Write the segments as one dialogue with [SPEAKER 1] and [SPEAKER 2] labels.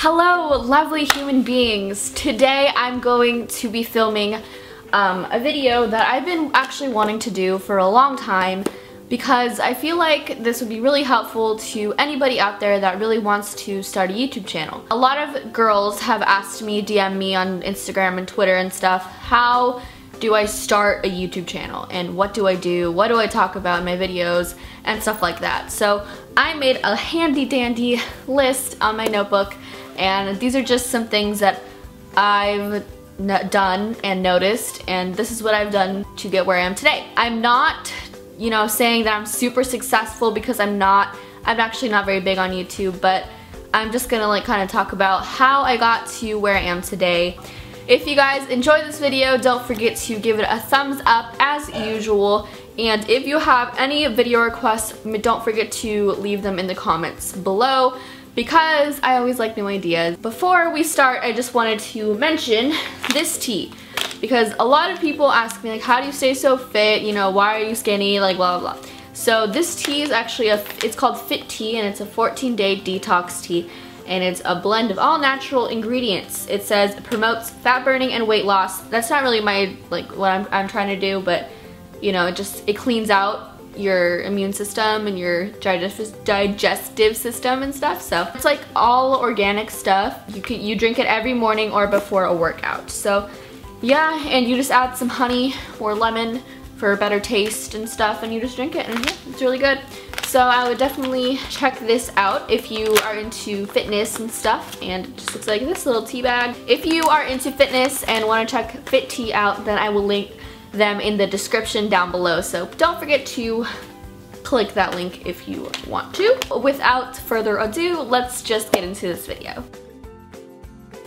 [SPEAKER 1] Hello, lovely human beings. Today I'm going to be filming a video that I've been actually wanting to do for a long time because I feel like this would be really helpful to anybody out there that really wants to start a YouTube channel. A lot of girls have asked me, DM me on Instagram and Twitter and stuff, how do I start a YouTube channel and what do I do, what do I talk about in my videos and stuff like that. So I made a handy dandy list on my notebook, and these are just some things that I've done and noticed, and this is what I've done to get where I am today. I'm not, saying that I'm super successful because I'm actually not very big on YouTube, but I'm just gonna kind of talk about how I got to where I am today. If you guys enjoyed this video, don't forget to give it a thumbs up as usual, and if you have any video requests, don't forget to leave them in the comments below, because I always like new ideas. Before we start, I just wanted to mention this tea, because a lot of people ask me, like, how do you stay so fit, why are you skinny, like blah blah blah. So this tea is actually it's called FitTea, and it's a 14-day detox tea, and it's a blend of all natural ingredients. It says it promotes fat burning and weight loss. That's not really my, what I'm trying to do, but it cleans out your immune system and your digestive system and stuff. So it's like all organic stuff. You drink it every morning or before a workout. So yeah, and you just add some honey or lemon for a better taste and stuff, and you just drink it, and yeah, it's really good. So I would definitely check this out if you are into fitness and stuff, and it just looks like this little tea bag. If you are into fitness and want to check FitTea out, then I will link them in the description down below, so don't forget to click that link if you want to. Without further ado, let's just get into this video.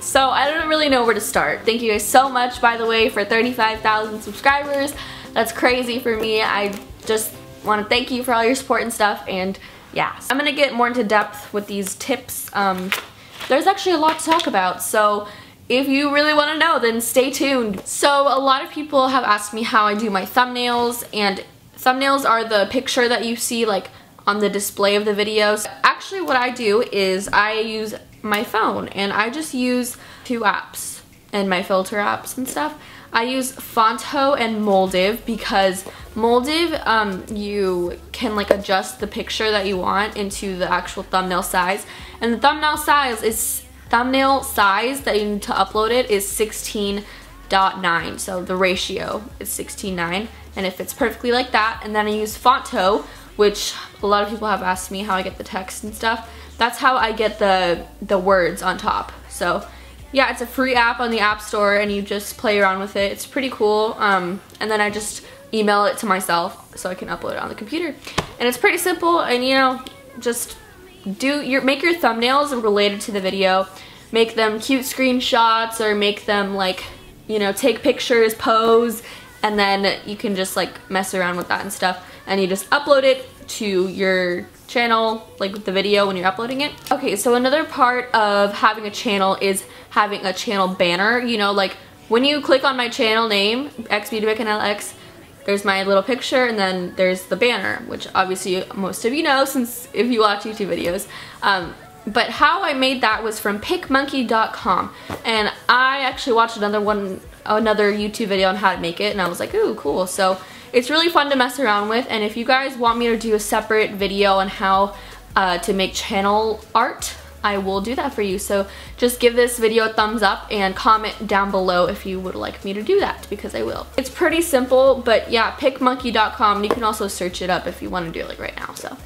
[SPEAKER 1] So I don't really know where to start. Thank you guys so much, by the way, for 35,000 subscribers. That's crazy for me. I just want to thank you for all your support and stuff, and yeah. I'm gonna get more into depth with these tips. There's actually a lot to talk about, so if you really want to know, then stay tuned. So a lot of people have asked me how I do my thumbnails, and thumbnails are the picture that you see like on the display of the videos. Actually what I do is I use my phone, and I just use two apps and my filter apps and stuff. I use Fonto and Moldiv, because Moldiv, you can like adjust the picture that you want into the actual thumbnail size, and the thumbnail size that you need to upload it is 16:9, so the ratio is 16:9, and it fits perfectly like that. And then I use Fonto, which a lot of people have asked me how I get the text and stuff. That's how I get the words on top. So yeah, it's a free app on the App Store, and you just play around with it. It's pretty cool, and then I just email it to myself so I can upload it on the computer. And it's pretty simple, and just make your thumbnails related to the video. Make them cute screenshots, or make them like, take pictures, pose, and then you can just like mess around with that and stuff, and you just upload it to your channel, like with the video when you're uploading it. Okay, so another part of having a channel is having a channel banner. Like when you click on my channel name, XBeautyBaconLX, there's my little picture, and then there's the banner, which obviously most of you know since if you watch YouTube videos. But how I made that was from PicMonkey.com, and I actually watched another YouTube video on how to make it, and I was like, ooh, cool. So it's really fun to mess around with, and if you guys want me to do a separate video on how to make channel art, I will do that for you. So just give this video a thumbs up and comment down below if you would like me to do that, because I will. It's pretty simple, but yeah, PicMonkey.com. You can also search it up if you want to do it like right now. So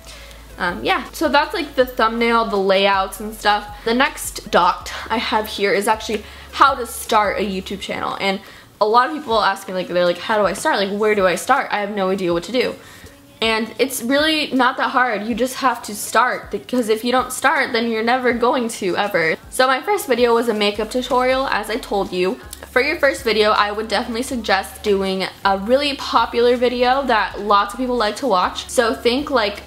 [SPEAKER 1] yeah, so that's like the thumbnail, the layouts and stuff. The next dot I have here is actually how to start a YouTube channel, and a lot of people ask me, they're like, how do I start? Like, where do I start? I have no idea what to do. And it's really not that hard. You just have to start, because if you don't start, then you're never going to ever. So my first video was a makeup tutorial, as I told you. For your first video, I would definitely suggest doing a really popular video that lots of people like to watch. So think like,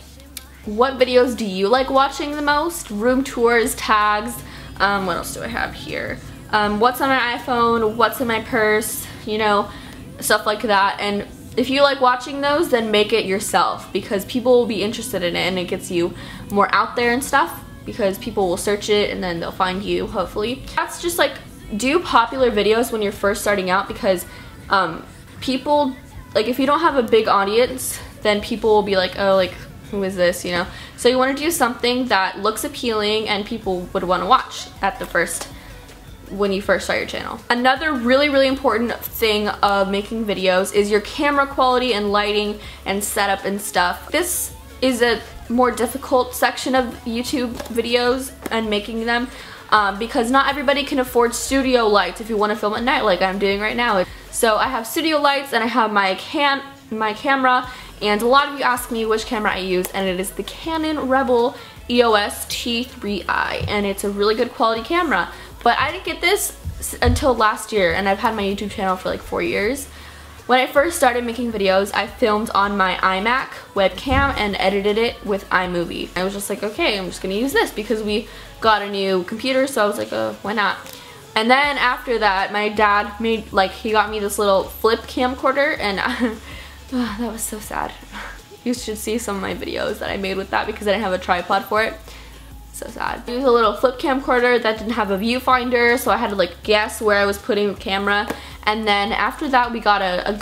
[SPEAKER 1] what videos do you like watching the most? Room tours, tags, what else do I have here? What's on my iPhone, what's in my purse, stuff like that. And if you like watching those, then make it yourself, because people will be interested in it, and it gets you more out there and stuff. because people will search it and then they'll find you, hopefully. That's just like, do popular videos when you're first starting out, because people, like if you don't have a big audience, then people will be like, oh, like who is this, you know? So you want to do something that looks appealing and people would want to watch at the first, when you first start your channel. Another really important thing of making videos is your camera quality and lighting and setup and stuff. This is a more difficult section of YouTube videos and making them because not everybody can afford studio lights if you want to film at night like I'm doing right now. So I have studio lights and I have my camera, and a lot of you ask me which camera I use, and it is the Canon Rebel EOS T3i, and it's a really good quality camera. But I didn't get this until last year, and I've had my YouTube channel for like 4 years. When I first started making videos, I filmed on my iMac webcam and edited it with iMovie. I was just like, okay, I'm just gonna use this because we got a new computer, so I was like, why not? And then after that, my dad made, like, he got me this little flip camcorder, and that was so sad. You should see some of my videos that I made with that because I didn't have a tripod for it. So sad. I used a little flip camcorder that didn't have a viewfinder, so I had to like guess where I was putting the camera. And then after that, we got a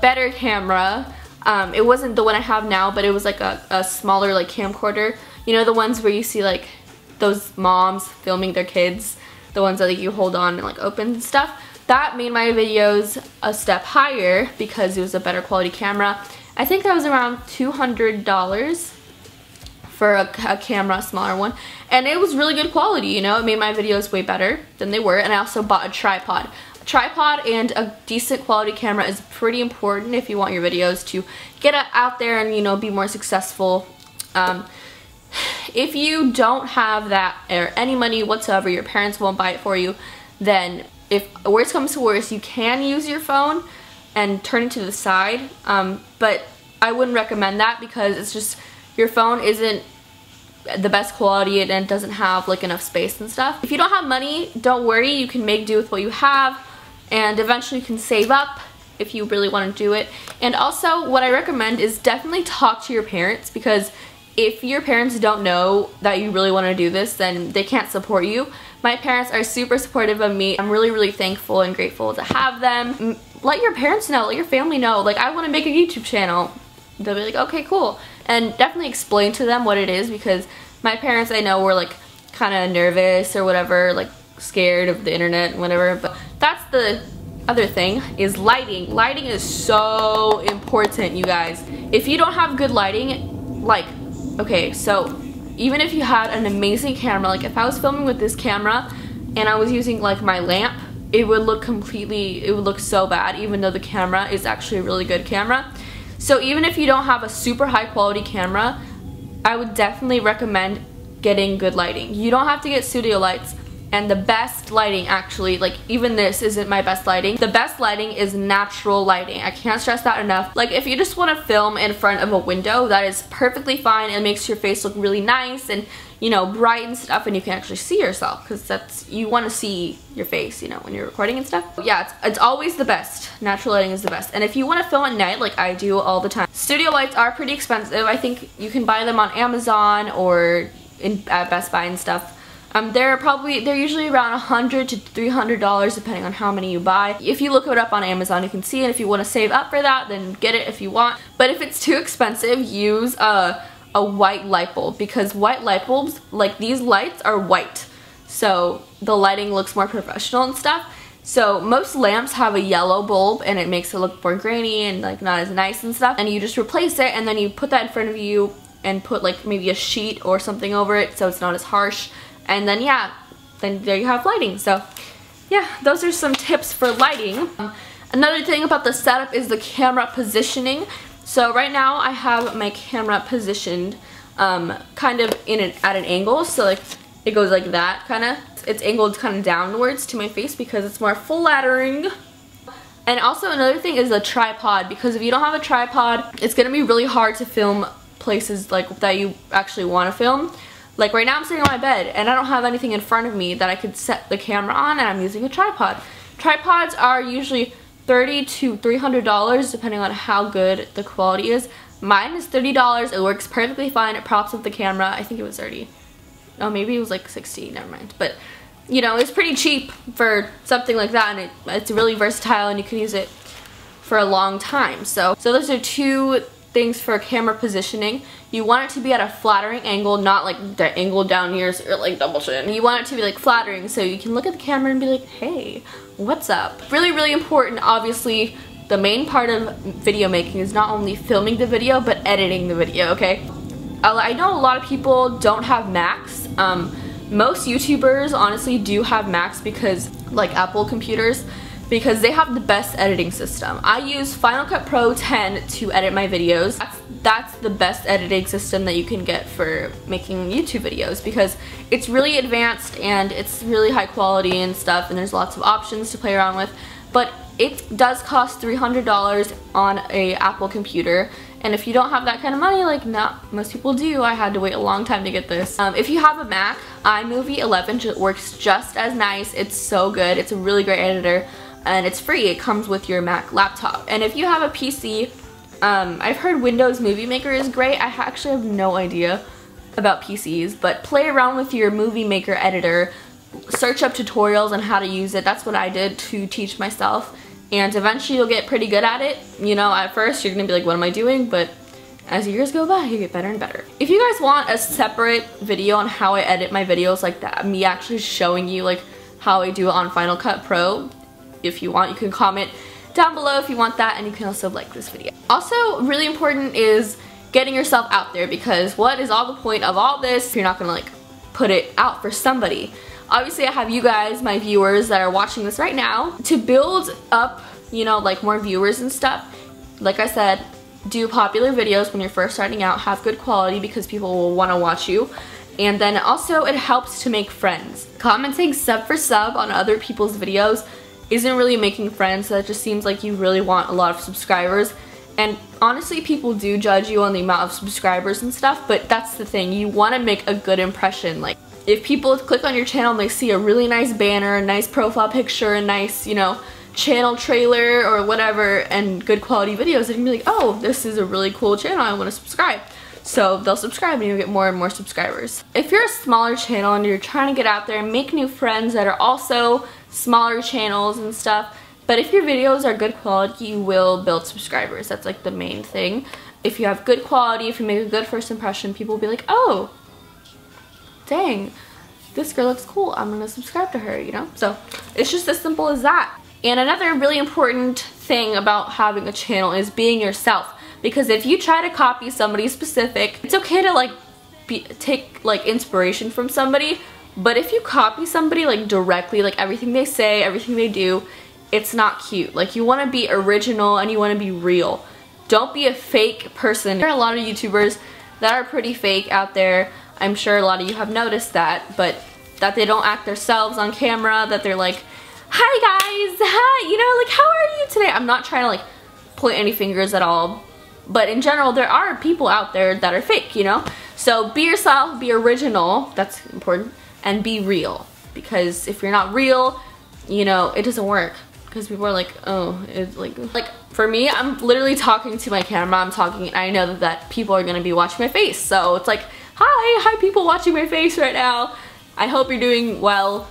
[SPEAKER 1] better camera. It wasn't the one I have now, but it was like a smaller like camcorder. You know, the ones where you see like those moms filming their kids, the ones that like, you hold on and like open and stuff. That made my videos a step higher because it was a better quality camera. I think that was around $200 for a camera, a smaller one, and it was really good quality, you know. It made my videos way better than they were. And I also bought a tripod. A tripod and a decent quality camera is pretty important if you want your videos to get out there and, you know, be more successful. If you don't have that or any money whatsoever, your parents won't buy it for you, then if worst comes to worst, you can use your phone and turn it to the side, but I wouldn't recommend that because it's just, your phone isn't the best quality and it doesn't have like enough space and stuff. If you don't have money, don't worry, you can make do with what you have, and eventually you can save up if you really want to do it. And also what I recommend is definitely talk to your parents, because if your parents don't know that you really want to do this, then they can't support you. My parents are super supportive of me. I'm really thankful and grateful to have them. Let your parents know, let your family know, like, I want to make a YouTube channel. They'll be like, okay, cool. And definitely explain to them what it is, because my parents, I know, were like kind of nervous or whatever, like scared of the internet and whatever. But that's the other thing, is lighting. Lighting is so important, you guys. If you don't have good lighting, like, okay, so even if you had an amazing camera, like if I was filming with this camera and I was using like my lamp, it would look so bad, even though the camera is actually a really good camera. So even if you don't have a super high quality camera, I would definitely recommend getting good lighting. You don't have to get studio lights, and the best lighting, actually, like even this isn't my best lighting. The best lighting is natural lighting. I can't stress that enough. Like if you just want to film in front of a window, that is perfectly fine. It makes your face look really nice and, you know, bright and stuff, and you can actually see yourself, because that's, you want to see your face, you know, when you're recording and stuff. But yeah, it's always the best. Natural lighting is the best. And if you want to film at night, like I do all the time, studio lights are pretty expensive. I think you can buy them on Amazon or at Best Buy and stuff. They're usually around $100 to $300 depending on how many you buy. If you look it up on Amazon, you can see it. If you want to save up for that, then get it if you want. But if it's too expensive, use a white light bulb, because white light bulbs, like these lights, are white, so the lighting looks more professional and stuff. So most lamps have a yellow bulb and it makes it look more grainy and like not as nice and stuff, and you just replace it and then you put that in front of you and put like maybe a sheet or something over it so it's not as harsh. And then yeah, then there you have lighting. So yeah, those are some tips for lighting. Another thing about the setup is the camera positioning. So right now I have my camera positioned kind of at an angle, so like it goes like that, kind of. It's angled kind of downwards to my face because it's more flattering. And also another thing is the tripod, because if you don't have a tripod, it's gonna be really hard to film places like that you actually want to film. Like right now I'm sitting on my bed and I don't have anything in front of me that I could set the camera on, and I'm using a tripod. Tripods are usually $30 to $300 depending on how good the quality is. Mine is $30. It works perfectly fine. It props up the camera. I think it was 30. Oh, maybe it was like 60. Never mind. But, you know, it's pretty cheap for something like that, and it's really versatile, and you can use it for a long time. So those are two things for camera positioning. You want it to be at a flattering angle, not like the angle down here or like double chin. You want it to be like flattering so you can look at the camera and be like, hey, what's up? Really, really important. Obviously, the main part of video making is not only filming the video, but editing the video, okay? I know a lot of people don't have Macs. Most YouTubers honestly do have Macs because, like Apple computers, because they have the best editing system. I use Final Cut Pro 10 to edit my videos. That's the best editing system that you can get for making YouTube videos because it's really advanced and it's really high quality and stuff, and there's lots of options to play around with. But it does cost $300 on a Apple computer, and if you don't have that kind of money, like not most people do, I had to wait a long time to get this. If you have a Mac, iMovie 11 works just as nice. It's so good. It's a really great editor, and it's free. It comes with your Mac laptop. And if you have a PC, I've heard Windows Movie Maker is great. I actually have no idea about PCs, but play around with your Movie Maker editor. Search up tutorials on how to use it. That's what I did to teach myself, and eventually you'll get pretty good at it. You know, at first you're gonna be like, what am I doing? But as years go by, you get better and better. If you guys want a separate video on how I edit my videos, like that, me actually showing you like how I do it on Final Cut Pro, if you want, you can comment down below if you want that, and you can also like this video. Also, really important is getting yourself out there, because what is all the point of all this if you're not gonna like put it out for somebody? Obviously, I have you guys, my viewers that are watching this right now. To build up, you know, like more viewers and stuff, like I said, do popular videos when you're first starting out, have good quality because people will want to watch you. And then also it helps to make friends. Commenting sub for sub on other people's videos isn't really making friends, so that just seems like you really want a lot of subscribers. And honestly, people do judge you on the amount of subscribers and stuff, but that's the thing, you want to make a good impression. Like, if people click on your channel and they see a really nice banner, a nice profile picture, a nice, you know, channel trailer or whatever, and good quality videos, they're gonna be like, oh, this is a really cool channel, I want to subscribe. So they'll subscribe and you'll get more and more subscribers. If you're a smaller channel and you're trying to get out there and make new friends that are also smaller channels and stuff, but if your videos are good quality, you will build subscribers. That's like the main thing. If you have good quality, if you make a good first impression, people will be like, oh, dang, this girl looks cool, I'm gonna subscribe to her, you know? So it's just as simple as that. And another really important thing about having a channel is being yourself, because if you try to copy somebody specific, it's okay to like take like inspiration from somebody, but if you copy somebody like directly, like everything they say, everything they do, it's not cute. Like, you want to be original and you want to be real. Don't be a fake person. There are a lot of YouTubers that are pretty fake out there. I'm sure a lot of you have noticed that, but that they don't act themselves on camera, that they're like, hi guys, hi, you know, like, how are you today? I'm not trying to like point any fingers at all, but in general, there are people out there that are fake, you know? So be yourself, be original, that's important, and be real. Because if you're not real, you know, it doesn't work. Because people are like, oh, it's like for me, I'm literally talking to my camera, I'm talking, and I know that people are gonna be watching my face. So it's like, hi people watching my face right now. I hope you're doing well.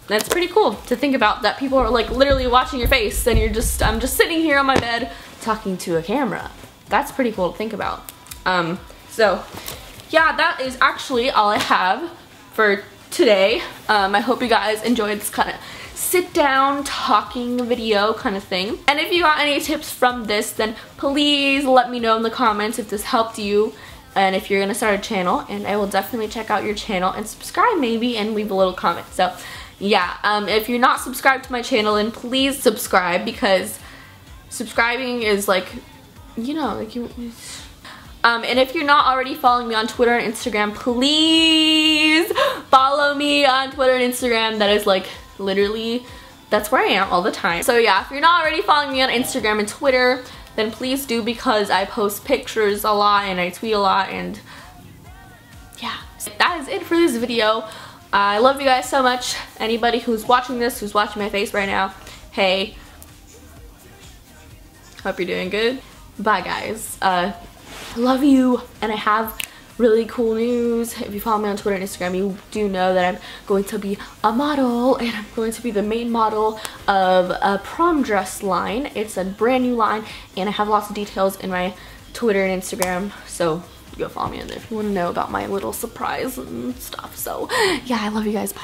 [SPEAKER 1] That's pretty cool to think about, that people are like literally watching your face and I'm just sitting here on my bed talking to a camera. That's pretty cool to think about. So yeah, that is actually all I have for today. I hope you guys enjoyed this kind of sit down talking video kind of thing. And if you got any tips from this, then please let me know in the comments if this helped you, and if you're gonna start a channel, and I will definitely check out your channel and subscribe maybe and leave a little comment. So yeah, if you're not subscribed to my channel, then please subscribe, because subscribing is like, you know, like you and if you're not already following me on Twitter and Instagram, please follow me on Twitter and Instagram. That is like literally, that's where I am all the time. So yeah, if you're not already following me on Instagram and Twitter, then please do, because I post pictures a lot and I tweet a lot, and yeah. So that is it for this video. I love you guys so much. Anybody who's watching this, who's watching my face right now, hey, hope you're doing good. Bye guys. I love you, and I have really cool news. If you follow me on Twitter and Instagram, you do know that I'm going to be a model, and I'm going to be the main model of a prom dress line. It's a brand new line, and I have lots of details in my Twitter and Instagram, so go follow me in there if you want to know about my little surprise and stuff. So yeah, I love you guys. Bye.